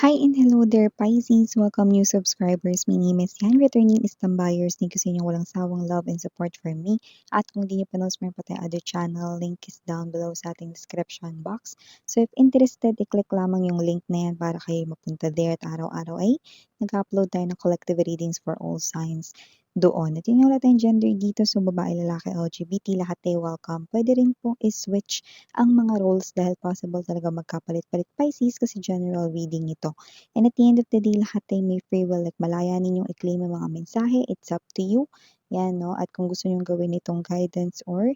Hi and hello there, Pisces. Welcome new subscribers. My name is Yan. Returning is Tambayers. Thank you sa inyong walang sawang love and support for me. At kung di niyo pa meron pa tayong other channel, link is down below sa ating description box. So if interested, i-click lamang yung link na yan para kayo mapunta there at araw-araw ay nag-upload tayo ng collective readings for all signs doon. At yun yung wala tayong gender dito. So babae, lalaki, LGBT, lahat ay welcome. Pwede rin po i-switch ang mga roles dahil possible talaga magkapalit-palit Pisces kasi general reading ito. And at the end of the day, lahat ay may free will at malaya ninyong i-claim ang mga mensahe. It's up to you. Yan, no? At kung gusto nyong gawin itong guidance or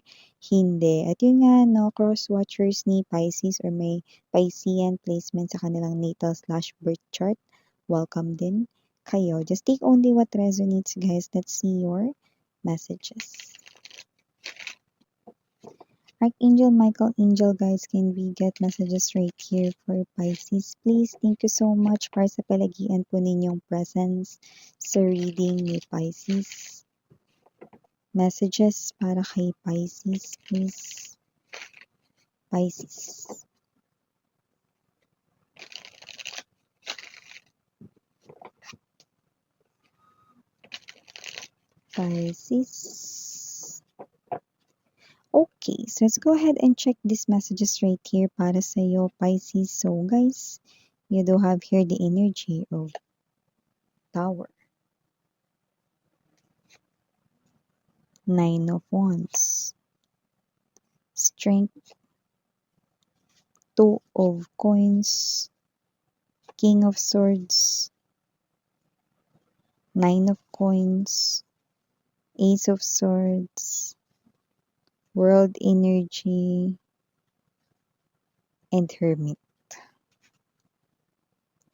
hindi. At yun nga, no? Cross-watchers ni Pisces or may Piscean placement sa kanilang natal/birth chart. Welcome din kayo. Just take only what resonates, guys. Let's see your messages. Archangel Michael, Angel, guys, can we get messages right here for Pisces, please? Thank you so much para sa palagian po ninyong presence sa reading ni Pisces. Messages para kay Pisces, please. Pisces. Pisces. Okay, so let's go ahead and check these messages right here para sa iyo, Pisces. So, guys, you do have here the energy of Tower. Nine of Wands. Strength. Two of Coins. King of Swords. Nine of Coins. Ace of Swords. World Energy. And Hermit.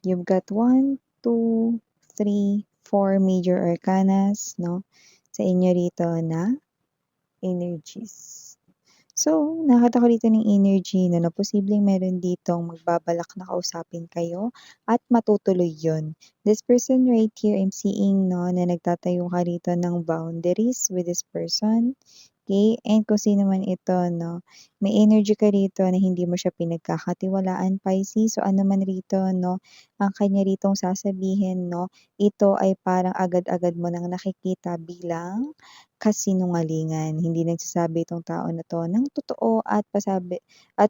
You've got 1, 2, 3, 4 major arcanas, no? Sa inyo rito na energies. So, nakita ko dito ng energy na posibleng meron ditong magbabalak na kausapin kayo at matutuloy yun. This person right here, I'm seeing no, na nagtatayo ka rito ng boundaries with this person. Okay? And kung sino man ito, no, may energy ka rito na hindi mo siya pinagkakatiwalaan, Pisces. So, ano man rito, no, ang kanya ritong sasabihin, no, ito ay parang agad-agad mo nang nakikita bilang kasinungalingan. Hindi nagsasabi itong tao na 'to ng totoo at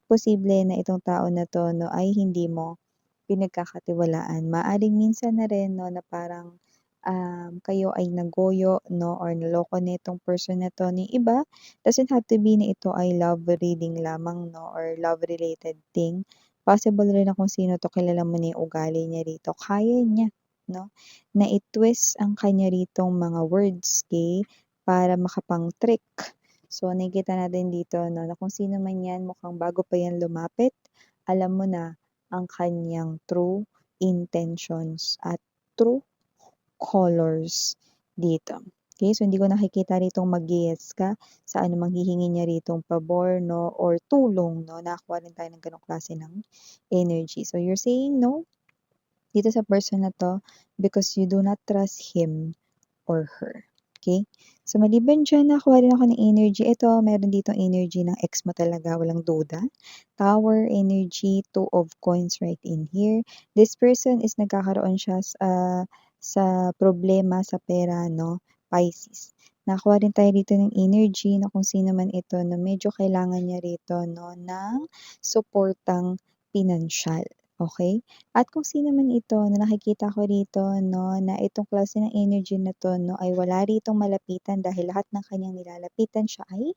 posible na itong tao na 'to 'no, ay hindi mo pinagkakatiwalaan. Maaaring minsan na rin 'no, na parang, kayo ay nagoyo 'no, or naloko nitong person na 'to ni iba. Doesn't have to be na ito ay love reading lamang 'no, or love related thing. Possible rin na kung sino 'to, kilala mo na yung ugali niya rito, kaya niya 'no, na i-twist ang kanya ritong mga words, okey, para makapang-trick. So, nakikita natin dito 'no, na kung sino man 'yan, mukhang bago pa 'yan lumapit, alam mo na ang kanyang true intentions at true colors dito. Okay, so hindi ko nakikita ritong mag-yes ka sa anumang hihingi niya ritong pabor 'no, or tulong 'no, nakakuha rin tayo ng gano'ng klase ng energy. So, you're saying no dito sa person na 'to because you do not trust him or her. Okay? So, maliban diyan nakuha rin ako ng energy. Ito, meron ditong energy ng ex mo talaga, walang duda. Tower energy, Two of Coins right in here. This person is nagkakaroon siya sa problema sa pera, no? Pisces. Nakuha rin tayo dito ng energy na kung sino man ito na medyo kailangan niya rito, no, ng suportang pinansyal. Okay? At kung sino man ito na nakikita ko rito 'no, na itong klase ng energy na 'to 'no, ay wala ritong malapitan dahil lahat ng kanyang nilalapitan siya ay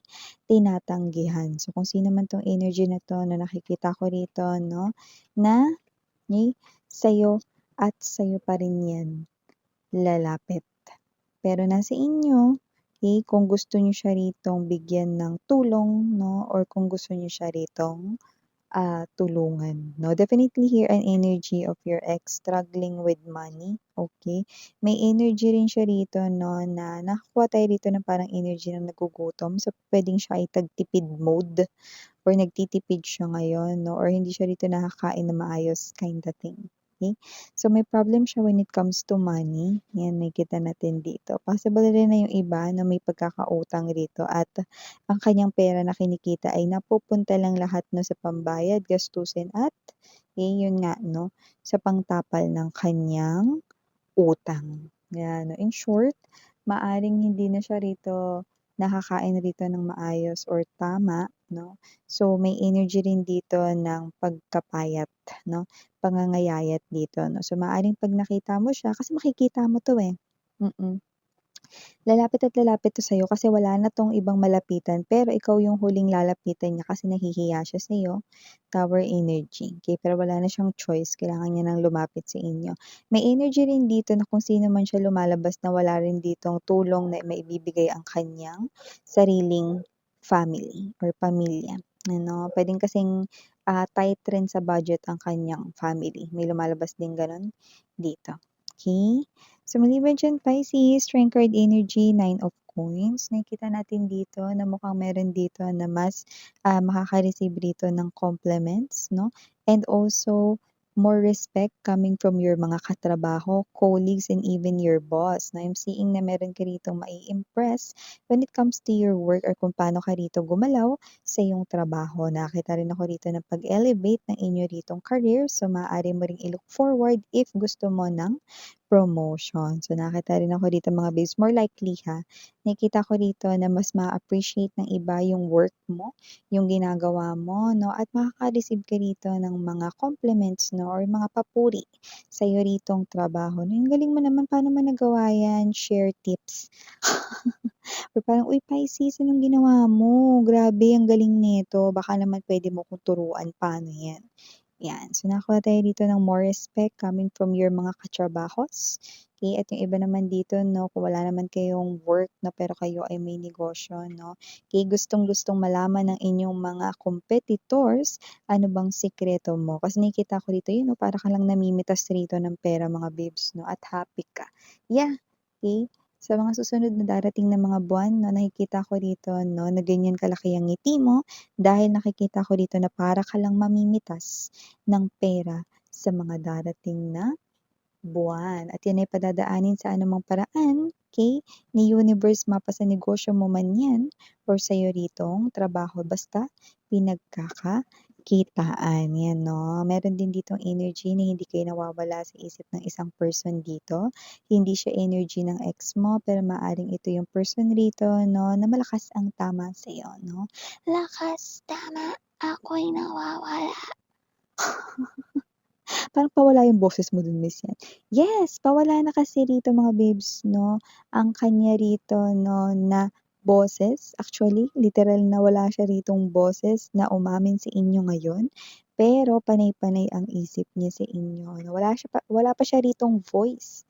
tinatanggihan. So, kung sino man 'tong energy na 'to na nakikita ko rito 'no, na sa'yo at sa'yo pa rin 'yan lalapit. Pero nasa inyo, okey, kung gusto niyo siya ritong bigyan ng tulong 'no, or kung gusto niyo siya ritong tulungan, 'no. Definitely here an energy of your ex struggling with money, okay. May energy rin siya rito 'no, na nakakuha tayo rito ng parang energy ng nagugutom. So, puwedeng siya ay tagtipid mode or nagtitipid siya ngayon 'no, or hindi siya rito nakakain na maayos kinda thing, okay. So, may problem siya when it comes to money, 'yan nakikita natin dito. Possible rin na yung iba na may pagkakautang rito at ang kanyang pera na kinikita ay napupunta lang lahat 'no sa pambayad, gastusin at Yun nga 'no, sa pangtapal ng kanyang utang. Yan, in short, maaring hindi na siya rito nakakain rito ng maayos or tama 'no. So, may energy rin dito ng pagkapayat 'no, pangangayayat dito 'no. So, maaaring 'pag nakita mo siya kasi makikita mo 'to, eh, mm. Lalapit at lalapit 'to sa'yo kasi wala na 'tong ibang malapitan pero ikaw yung huling lalapitan niya kasi nahihiya siya sa'yo, Tower energy, okey. Pero wala na siyang choice, kailangan niya ng lumapit sa inyo. May energy rin dito na kung sino man siya lumalabas na wala rin ditong tulong na maibibigay ang kanyang sariling family or pamilya, ano. Puwedeng kasing, tight rin sa budget ang kanyang family, may lumalabas din gano'n dito, okey. So, maliban diyan Pisces, strength card energy, 9 of coins. Nakikita natin dito na mukhang meron dito na mas, makaka-receive rito ng compliments 'no, and also more respect coming from your mga katrabaho, colleagues, and even your boss 'no. I'm seeing na meron ka ritong mai-impress when it comes to your work or kung paano ka rito gumalaw sa iyong trabaho. Nakakita rin ako rito ng pag-elevate ng inyo ritong career, so maaari mo ring i-look forward if gusto mo ng promotion. So, nakita rin ako dito mga babes, more likely ha, nakikita ko rito na mas ma-appreciate ng iba yung work mo, yung ginagawa mo, no? At makaka-receive ka rito ng mga compliments, no? Or mga papuri sa iyo ritong trabaho. No, yung galing mo naman, paano mo nagawa yan? Share tips. Or parang, uy, Pisces, anong ginawa mo? Grabe, ang galing nito. Baka naman pwede mo kong turuan. Paano yan? Yan. So, nakakuha tayo dito ng more respect coming from your mga katrabahos. Okay? At yung iba naman dito, no, kung wala naman kayong work na pero kayo ay may negosyo, no? Okay, gustong-gustong malaman ng inyong mga competitors, ano bang sikreto mo? Kasi nakikita ko dito, yun, no, para ka lang namimitas rito ng pera, mga babes, no? At happy ka. Yeah. Okay? Sa mga susunod na darating na mga buwan 'no, nakikita ko dito 'no, na ganyan kalaki ang ngiti mo dahil nakikita ko dito na para ka lang mamimitas ng pera sa mga darating na buwan at yan ay padadaanin sa anumang paraan, okey, ni universe mapa sa negosyo mo man yan or sa'yo ritong trabaho basta pinagkakakitaan, yan 'no. Meron din ditong energy na hindi kayo nawawala sa isip ng isang person dito. Hindi siya energy ng ex mo pero maaaring ito yung person rito 'no, na malakas ang tama sa'yo 'no. Lakas tama, ako'y nawawala. Parang pawala yung boses mo dun, Miss yan. Yes, pawala na kasi rito mga babes 'no, ang kanya rito 'no na boses, actually literal na wala siya ritong boses na umamin sa inyo ngayon, pero panay-panay ang isip niya sa inyo 'no. Wala pa siya ritong voice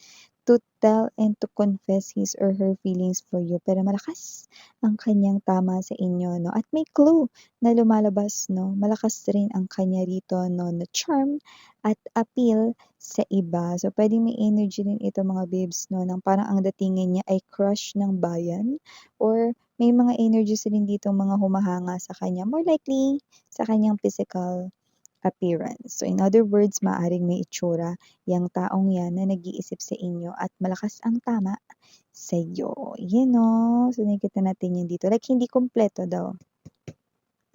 to tell and to confess his or her feelings for you, pero malakas ang kanyang tama sa inyo 'no, at may clue na lumalabas 'no. Malakas rin ang kanya rito 'no na charm at appeal sa iba. So, puwedeng may energy rin ito mga babes 'no, ng parang ang datingan niya ay crush ng bayan or may mga energies rin ditong mga humahanga sa kanya, more likely sa kanyang physical appearance. So, in other words, maaaring may itsura yang taong 'yan na nag-iisip sa inyo at malakas ang tama sa'yo. 'Yan 'no, so nakikita natin 'yan dito, like hindi kumpleto daw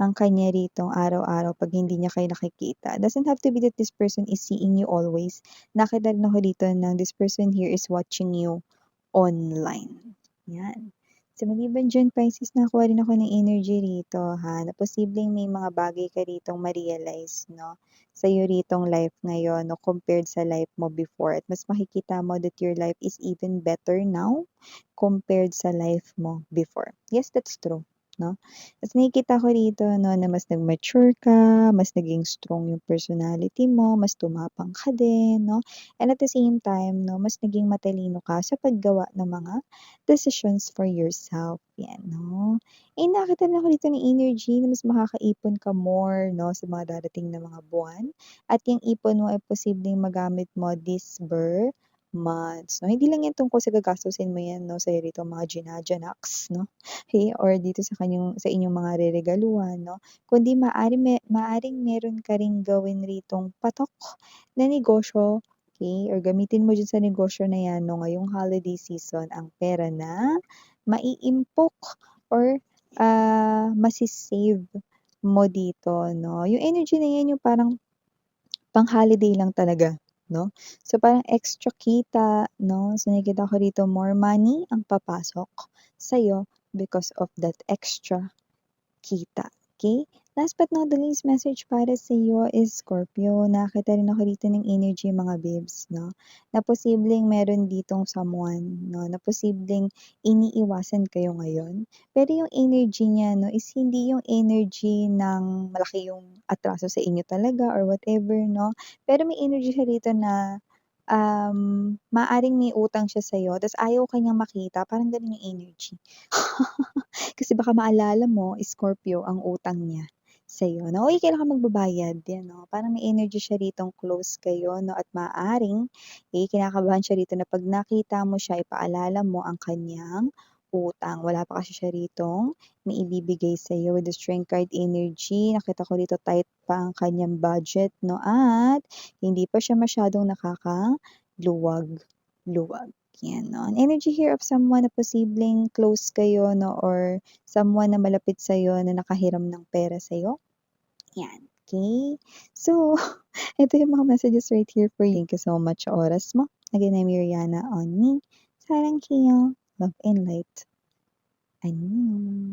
ang kanya ritong araw-araw 'pag hindi niya kayo nakikita. Doesn't have to be that this person is seeing you always. Nakita rin ako dito ng this person here is watching you online. Yan. So, maliban diyan Pisces, nakakuha rin ako ng energy rito ha, na posibleng may mga bagay ka ritong ma-realize 'no, sa'yo ritong life ngayon 'no, compared sa life mo before at mas makikita mo that your life is even better now compared sa life mo before. Yes, that's true 'no. Ta's nakikita ko rito 'no, na mas nag-mature ka, mas naging strong yung personality mo, mas tumapang ka din 'no, and at the same time 'no, mas naging matalino ka sa paggawa ng mga decisions for yourself, 'yan 'no. Nakita rin ako dito ng energy na mas makakaipon ka more 'no, sa mga darating na mga buwan at yung ipon mo ay posibleng magamit mo this months 'no. Hindi lang yan tungkol sa gagastusin mo yan 'no, sa'yo ritong mga ginajanax 'no, okay, or dito sa inyong mga reregaluhan 'no, kundi maaaring meron ka ring gawin ritong patok na negosyo, okay, or gamitin mo diyan sa negosyo na 'yan 'no, ngayong holiday season ang pera na maiimpok or, masi-save mo dito 'no. Yung energy na 'yan yung parang pang-holiday lang talaga, 'no? So, parang extra kita, 'no? So, nakikita ko rito more money ang papasok sa'yo because of that extra kita, okey? Last but not the least message para sa'yo is Scorpio. Nakakita rin ako dito ng energy mga babes, 'no, na posibleng meron ditong someone, 'no, na posibleng iniiwasan kayo ngayon. Pero yung energy niya 'no, is hindi yung energy ng malaki yung atraso sa inyo talaga or whatever 'no, pero may energy siya rito na, maaaring may utang siya sa'yo ta's ayaw ka niyang makita, parang gano'n yung energy. Kasi baka maalala mo, Scorpio, ang utang niya sa'yo na, "Uy, kailan ka magbabayad?" 'Yan 'no, parang may energy siya ritong close kayo 'no at maaaring, kinakabahan siya rito na 'pag nakita mo siya ipaalala mo ang kanyang utang. Wala pa kasi siya ritong maibibigay sa'yo with the Strength card energy. Nakita ko rito tight pa ang kanyang budget 'no at hindi pa siya masyadong nakakaluwag-luwag. 'Yan 'no. An energy here of someone na posibleng close kayo 'no or someone na malapit sa'yo na nakahiram ng pera sa'yo, 'yan, okey? So, ito yung mga messages right here for you. Thank you so much sa oras mo. Again, I'm Yuriana on me. 사랑해요. Love and light. 안녕.